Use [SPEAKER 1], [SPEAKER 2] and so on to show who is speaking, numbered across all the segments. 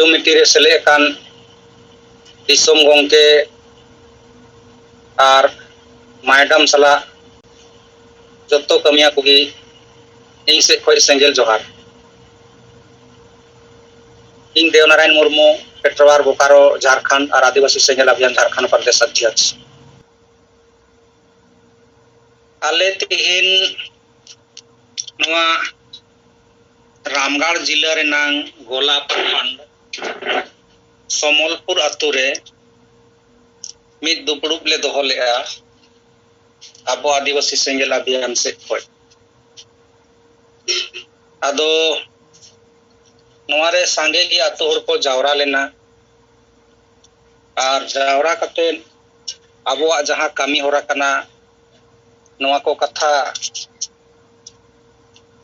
[SPEAKER 1] Committee रे सेले कान दिसोम गोंके और madam सला जत्तो कमिया कोगी इन से खोज सेंगेल जोहार इन देवनारायण मुर्मू पेट्रोवार बोकारो झारखंड और आदिवासी सेंगेल अभियान झारखंड प्रदेश अध्यक्ष आले तिहिन नवा रामगढ़ जिला रेनांग गोला प्रखंड समलपुर अतुरे मिद दुपड़ुब ले दोहो लेआ अब आदिवासी सेंगेल अभियान से खोज आदो नवारे सांगे की आतो हर को जावरा लेना और जावरा कते अब जहाँ कमी हो रहा कना नवा को कथा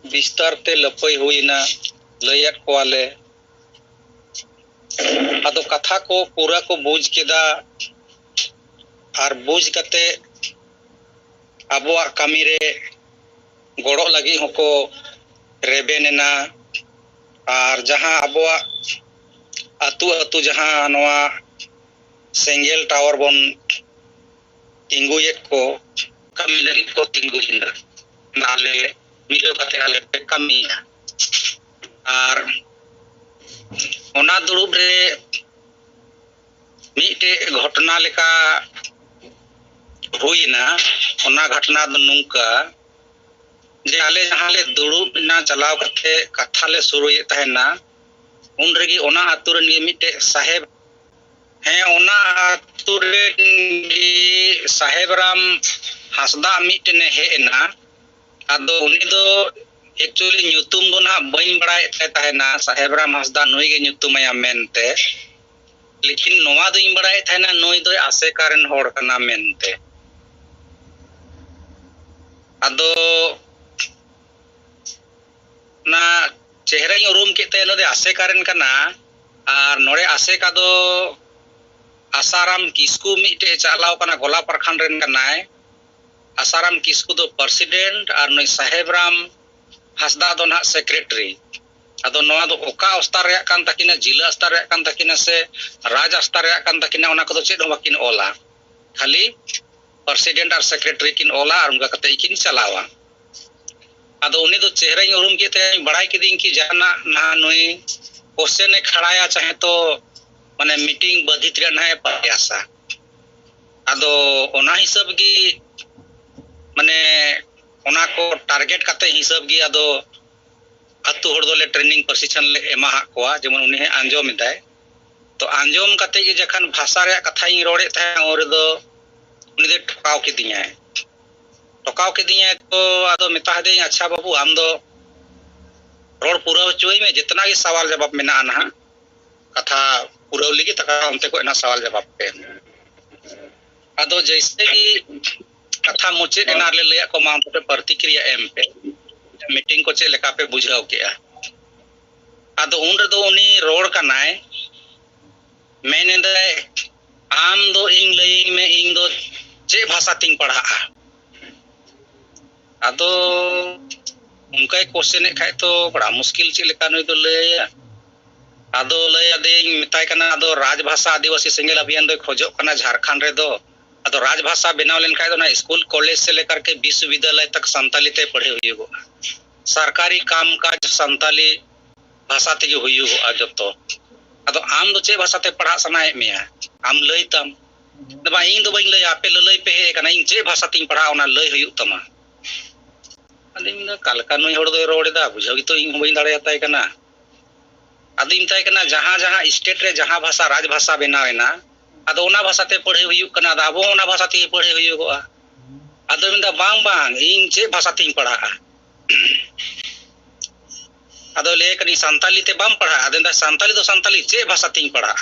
[SPEAKER 1] विस्तार ते लपई हुईना लयट कोवाले आदो कथा को पूरा को बूझ केदा और बूझ कते अबुआ कमी रे गोड़ो लगी होको रेबेनेना और जहाँ अबुआ अतु अतु जहाँ नवा सेंगेल टावर बन तिंगुयेत को कमी लगी को तिंगुयिना नाले मिलो कते आले पे कमी और ओना दुरुब रे मीटे घटना लेका हुईना ओना घटना दो नुंका जे आले जहाँ ले दुरुब ना चलाव करते कथा ले शुरू ये तहना उन रेगी ओना आतुर ने मीटे साहेब हैं ओना आतुर ने साहेब राम हसदा मीटे ने हे ना आदो उनी दो एक्चुअली न्यूतुम दो ना बइन बड़ाए तहना साहेब राम हसदा नुई के न्यूतुम या मेनते लेकिन नोवा दो इन बड़ाए तहना नुई दो आसे कारण होड़ कना मेनते आदो ना चेहरा उरूम के ते दे आसे कारण कना और नोड़े आसे का दो आसाराम किस्कू मीटे चालाव कना गोला प्रखंड रेन कनाय आसाराम किस्कू दो प्रेसिडेंट और नई साहेब राम हसदा दो ना सेक्रेटरी आदो नोआ दो ओका स्तर रे कान तकिना जिला स्तर रे कान तकिना से राज स्तर रे कान तकिना ओना को चेद बाकिन ओला खाली प्रेसिडेंट और सेक्रेटरी किन ओला और उनका कते किन चलावा आदो उनी दो चेहरा उरूम के ते बड़ाई किदिन की जाना ना नई क्वेश्चन खड़ाया चाहे तो माने मीटिंग बधित रे ना प्रयासा आदो ओना हिसाब की माने ओना को टारगेट करते हिसाब की आदो अतु हर दोले ट्रेनिंग प्रशिक्षण ले एमा कोआ जेमन उनी आंजोम इदाय तो आंजोम करते की जखन भाषा रे कथा इ रोड़े था और दो उनी दे टकाव के दिया तो आदो मेता दे अच्छा बाबू आम दो रोड पूरा चुई में जितना भी सवाल जवाब में ना ना कथा पूरा लगी तक हमते को ना सवाल जवाब पे आदो जैसे कि कथा मुचे ना ले लिया को मां पे प्रतिक्रिया एम पे मीटिंग को चे लेका पे बुझाव के आदो उन रे दो उनी रोड का नाय मैंने दे आम दो इंग लई में इंग दो जे भाषा तिंग पढ़ा आदो उनका क्वेश्चन खाए तो बड़ा मुश्किल चे लेका नई तो ले आदो ले आदे मिताय कना आदो राजभाषा आदिवासी सेंगेल अभियान दो खोजो कना झारखंड रे दो आदो राजभाषा बनाव लेन खाए तो ना स्कूल कॉलेज से लेकर के विश्वविद्यालय तक संताली ते पढ़े हुई हो सरकारी कामकाज संताली भाषा ते हुई हो आज तो आदो आम दो चे भाषा ते पढ़ा सनाए में आम लई तम दबा इन दो बइन लई आपे लई पे हे कना इन चे भाषा तिन पढ़ा ओना लई हुई तमा अदिन कालका नई हड़ दो रोड़ेदा बुझागी तो इन बइन दाड़े आताय कना अदिन ताय कना जहां जहां स्टेट रे जहां भाषा राजभाषा बनावेना आदो ओना भाषा ते पढ़े हुई कना आबो ओना भाषा ते पढ़े हुई गोआ आदो मिंदा बांग बांग इन चे भाषा तिन पढ़ा आदो ले कनी संताली ते बाम पढ़ा आदो संताली तो संताली चे भाषा तिन पढ़ा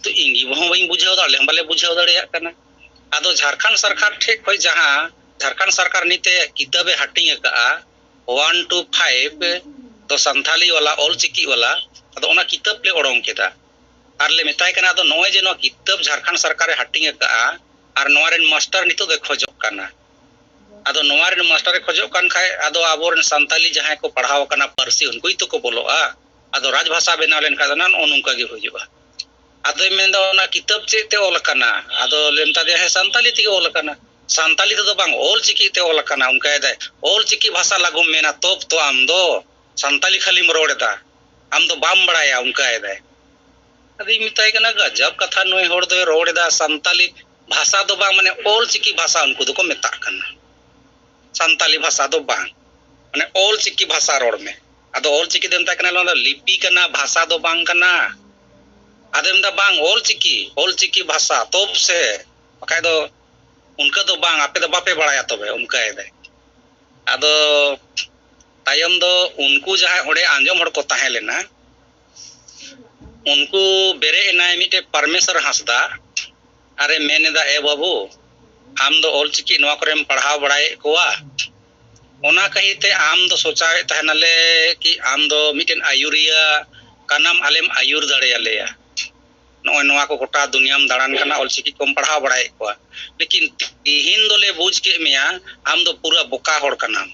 [SPEAKER 1] तो इंगी वह वही बुझाव दाड़े हम बाले बुझाव दाड़े कना आदो झारखंड सरकार ठेक होय जहां झारखंड सरकार नीते किताबे हटिंग का 1 to 5 तो संथाली वाला ऑल चिकी वाला अदो ओना किताब ले ओडोंग केदा आर ले मेताय कना अदो नोय जे नो किताब झारखंड सरकार हटिंग का आर नोरेन मास्टर नितो दे खोजो कना अदो नोरेन मास्टर खोजो कन खाय अदो आबोरन संथाली जहां को पढ़ाव कना परसी उनको ही तो को बोलोआ ᱟᱫᱚ ᱨᱟᱡᱽ ᱵᱷᱟषᱟ ᱵᱮᱱᱟᱣ ᱞᱮᱱᱠᱷᱟᱱ ᱫᱚ ᱱᱚᱝᱠᱟ ᱜᱮ ᱦᱩᱭᱩᱜᱼᱟ ᱟᱫᱚᱭ ᱢᱮᱱᱫᱟ ᱚᱱᱟ ᱠᱤᱛᱟᱹᱵ ᱪᱮᱫ ᱛᱮ ᱚᱞ ᱟᱠᱟᱱᱟ ᱟᱫᱚ ᱞᱮᱢᱛᱟᱫᱮ ᱦᱮ ᱥᱟᱱᱛᱟᱞᱤ ᱛᱮᱜᱮ ᱚᱞ ᱟᱠᱟᱱᱟ ᱥᱟᱱᱛᱟᱞᱤ ᱛᱮᱫᱚ ᱵᱟᱝ ᱚᱞ ᱪᱤᱠᱤ ᱛᱮ ᱚᱞ ᱟᱠᱟᱱᱟ ᱚᱱᱠᱟᱭᱫᱟᱭ ᱚᱞ ᱪᱤᱠᱤ ᱵᱷᱟषᱟ ᱞᱟᱜᱩᱢ ᱢᱮᱱᱟ ᱛᱚᱵ ᱛᱚ ᱟᱢ ᱫᱚ ᱥᱟᱱᱛᱟᱞᱤ ᱠᱷᱟᱹᱞᱤᱢ ᱨᱚᱲᱮᱫᱟ ᱟᱢ ᱫᱚ ᱵᱟᱢ ᱵᱟᱲᱟᱭᱟ ᱚᱱᱠᱟᱭᱫᱟᱭ ᱟᱫᱚᱧ ᱢᱮᱛᱟᱭ ᱠᱟᱱᱟ ᱜᱟᱡᱟᱵ ᱠᱟᱛᱷᱟ ᱱᱩᱭ ᱦᱚᱲ ᱫᱚᱭ ᱨᱚᱲᱮᱫᱟ ᱥᱟᱱᱛᱟᱞᱤ ᱵᱷᱟषᱟ ᱫᱚ ᱵᱟᱝ ᱢᱟᱱᱮ ᱚᱞ ᱪᱤᱠᱤ ᱵᱷᱟषᱟ ᱩᱱᱠᱩ ᱫᱚᱠᱚ ᱢᱮᱛᱟᱜ ᱠᱟᱱᱟ ᱥᱟᱱᱛᱟᱞᱤ ᱵᱷᱟषᱟ ᱫᱚ ᱵᱟᱝ ᱢᱟᱱᱮ ᱚᱞ ᱪᱤᱠᱤ ᱵᱷᱟषᱟ ᱨᱚᱲ ᱢᱮ ᱟᱫᱚ ᱚᱞ ᱪᱤᱠᱤ ᱫᱚ ᱢᱮᱛᱟᱜ ᱠᱟᱱᱟ ᱱᱚᱣᱟ ᱫᱚ ᱞᱤᱯᱤ ᱠᱟᱱᱟ ᱵᱷᱟषᱟ ᱫᱚ ᱵᱟᱝ ᱠᱟᱱᱟ ᱟᱫᱚ ᱢᱮᱱᱫᱟ ᱵᱟᱝ ᱚᱞ ᱪᱤᱠᱤ ᱵᱷᱟषᱟ ᱛᱚᱵ ᱥᱮ ᱵᱟᱠᱷᱟᱡ ᱫᱚ उनका तो बांग आपे तो बापे बड़ाया तबे उनका है आदो तायम दो उनको जहां ओडे आंजम हड़ को ताहे लेना उनको बेरे नाय मिटे परमेश्वर हंसदा अरे मैंने दा ए बाबू आम दो ऑल चिकी नवा करेम पढ़ाव बड़ाए कोआ ओना कहिते आम दो सोचावे तहनले कि आम दो मिटेन आयुरिया कनाम आलेम आयुर दड़े आलेया नोय नवा को गोटा दुनियाम दाड़ान कना ऑल चिकी कोम पढ़ाव बड़ाए कोआ लेकिन तिहिन दोले बुझ के मिया आम दो पूरा बोका होड़ कनाम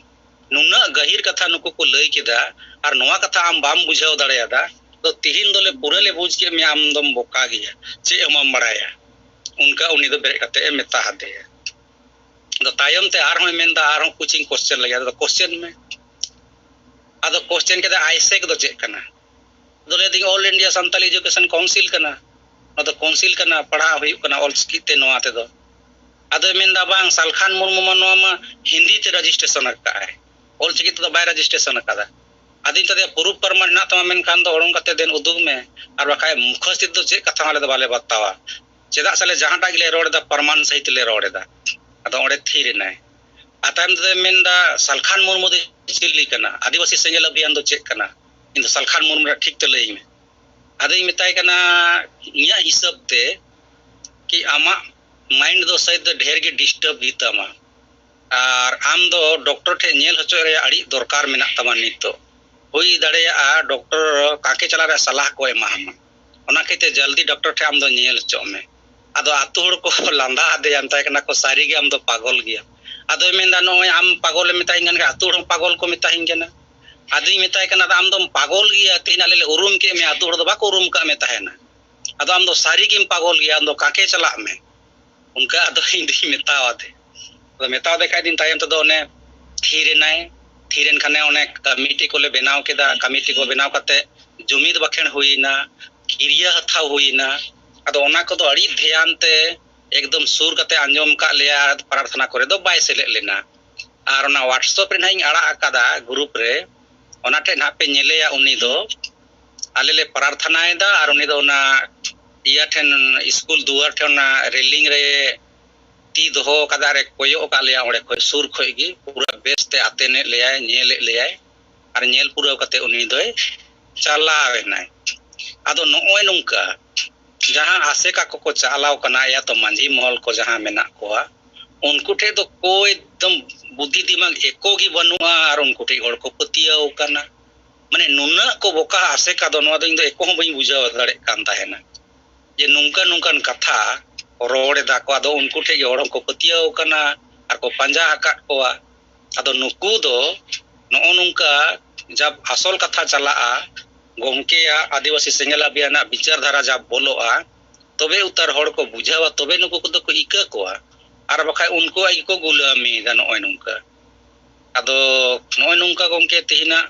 [SPEAKER 1] नुना गहिर कथा नुको को लई केदा और नवा कथा आम बाम बुझाव दड़ेयादा तो तिहिन दोले पूरा ले बुझ के मिया आम दम बोका गिया चे हमम बड़ाया उनका उनी दो बेरे कते मेता हदे तो तायम ते आर होय मेंदा आर हो कोचिंग क्वेश्चन लगे तो क्वेश्चन में आदो क्वेश्चन के आइसेक दो चे कना दोले दी all India Santali education council कना तो काउंसिल कना पढ़ा हुई कना ऑल चिकी ते नवा ते दो आदो मेंदा बांग सालखान मुर्मू मनवा मा हिंदी ते रजिस्ट्रेशन का है ऑल चिकी तो बाय रजिस्ट्रेशन का आदि तदे पुरुष परमाण ना तमा मेन खान दो ओरंग कते देन उदुग में और बखाय मुखस्थित दो चे कथा वाले दो बाले बतावा चेदा साले जहां टाग ले रोड दा प्रमाण सहित ले रोड दा अदो ओडे थीर नाय आताम दे मेंदा सालखान मुर्मू दे चिली कना आदिवासी सेंगेल अभियान दो चेक कना इन दो सालखान मुर्मू ठीक ते लई में आदई मिताय कना इया हिसाब ते कि आमा माइंड दो सहित ढेर के डिस्टर्ब गीतामा और आम दो डॉक्टर ठे नेल हचो रे अड़ी दरकार मेना तमा नितो हुई दड़ेया डॉक्टर काके चला रे सलाह को एमा हम ओना केते जल्दी डॉक्टर ठे आम दो नेल हचो में आदो आतु हड़ को लांदा आदे जानता कना को सारी गे आम दो पागल गया आदो मेंदा नोय आम पागल मेताई गन आतु हड़ पागल को मेताई गना आदि मेताई कना आम दो पागल गया तीन आले उरुम के में आतु हड़ दो बाको उरुम का में ताहेना आदो आम दो सारी गेम पागल गया आम दो काके चला में उनका आदो हिंदी मेतावा थे तो मेतावा देखा दिन तायम तो ने थीरेन खाने ओने कमिटी को ले बनाव केदा कमिटी को बनाव कते जुमीद बखेण हुईना किरिया हथा हुईना आदो ओना को तो अड़ी ध्यान ते एकदम सुर कते अंजम का लेया प्रार्थना करे दो बाय सेले लेना और ओना व्हाट्सएप रे नाइंग आड़ा आकादा ग्रुप रे ओना ठे ना पे नेलेया उनी दो आले ले प्रार्थनाएदा और उनी दो ना इया ठेन स्कूल दुआर ठे ना रेलिंग रे ती दोहो कदा रे कोयो का लेया ओडे कोई सुर खोइगी पूरा बेस्ते आतेने लेयाय नेले लेयाय और नेल पूरा कते उनी दोय चलावे नाय आदो नोय नुंका जहां आसेका को चालाव कना या तो मांझी महल को जहां मेना कोआ उनको ठे तो कोई एकदम बुद्धि दिमाग एको गी बनुआ और उनको ठे हड़ को पतियाव कना माने नुना को बोका आसेका दो नवा दो इंदो एको बई बुझाव दड़े कान ताहेना जे नुंका नुंकान कथा रोड़े दा को आदो उनको ठे हड़ को पतियाव कना और को पंजा हका कोआ आदो नुकु दो नो नुंका जब असल कथा चला गोमके आदिवासी सेंगेल अभियान विचार धारा जब बोलोआ तबे उतर हड़ को बुझावा तबे नुकु को को इका कोआ और बखाय उनको इको गुलामी दा नोय नुंका आदो नोय नुंका गोमके तिहिना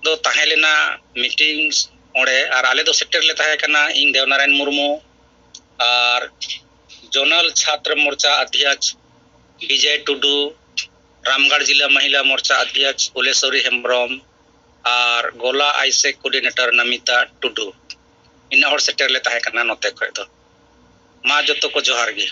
[SPEAKER 1] दो ताहे लेना मीटिंग्स ओडे और आले दो सेक्टर ले ताहे कना इन देवनारायण मुर्मू और जोनल छात्र मोर्चा अध्यक्ष विजय टुडू रामगढ़ जिला महिला मोर्चा अध्यक्ष उलेश्वरी हेम्ब्रम और गोला आइसे कोऑर्डिनेटर नमिता टुडू इन और सेक्टर ले ताहे कना नोते खय दो मा जतो को जोहार गे।